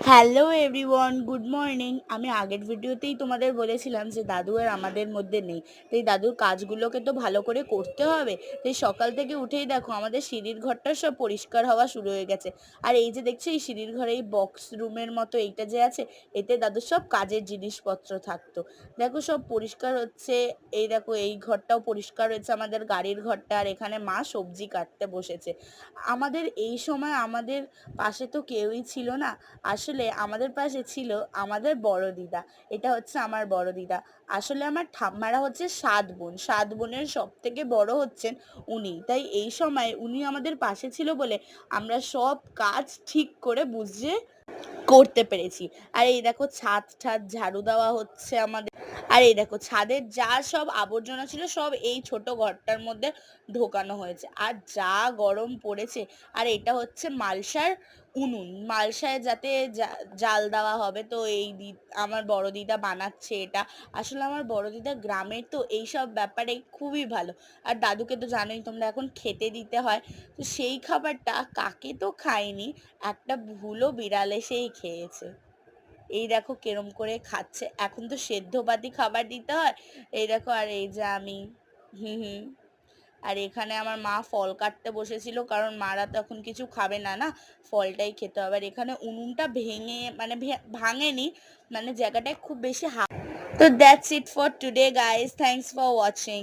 Hello everyone, good morning. আমি আগের ভিডিওতেই তোমাদের বলেছিলাম যে দাদু আর আমাদের মধ্যে নেই। তো এই দাদুর কাজগুলোকে তো ভালো করে করতে হবে। তো এই সকাল থেকে উঠেই দেখো আমাদের সিঁড়ির ঘরটা সব পরিষ্কার হওয়া শুরু হয়ে গেছে। আর এই যে দেখছো এই সিঁড়ির ঘরে এই বক্স রুমের মতো এইটা যে আছে, এতে দাদুর সব কাজের জিনিসপত্র থাকতো। দেখো সব পরিষ্কার হচ্ছে। এই দেখো এই ঘরটাও পরিষ্কার হয়েছে, আমাদের গাড়ির ঘরটা। আর এখানে মা সবজি কাটতে বসেছে। আমাদের এই সময় আমাদের পাশে তো কেউই ছিল না। আসলে আমাদের পাশে ছিল আমাদের বড় দিদা। এটা হচ্ছে আমার বড় দিদা। আসলে আমার ঠাম্মারা হচ্ছে 7 বোন, 7 বোনের সব থেকে বড় হচ্ছেন উনি। তাই এই সময় উনি আমাদের পাশে ছিল বলে আমরা সব কাজ ঠিক করে বুঝে করতে পেরেছি। আর এই দেখো ছাদ ঠাদ ঝাড়ু দেওয়া হচ্ছে আমাদের। আর এই দেখো ছাদের যা সব আবর্জনা ছিল সব এই ছোট ঘরটার মধ্যে ঢোকানো হয়েছে। আর যা গরম পড়েছে। আর এটা হচ্ছে মালসার উনুন, মালসায় যাতে জাল দেওয়া হবে। তো আমার বড় দিদা বানাচ্ছে এটা। আসলে আমার বড় দিদা গ্রামের, তো এইসব ব্যাপারে খুবই ভালো। আর দাদুকে তো জানোই তোমরা, এখন খেতে দিতে হয়। তো সেই খাবারটা কাকে তো খায়নি, একটা ভুলো বিড়াল এসেই খেয়েছে। এই দেখো কেরম করে খাচ্ছে। এখন তো সেদ্ধ পাতি খাবার দিতে হয়। এই দেখো, আর এই যে আমি। হুম হুম। আর এখানে আমার মা ফল কাটতে বসেছিল, কারণ মারা তো এখন কিছু খাবে না, না ফলটাই খেতে হবে। আর এখানে উনুনটা ভেঙে মানে ভাঙেনি, মানে জায়গাটায় খুব বেশি তো that's it for today guys, thanks for watching.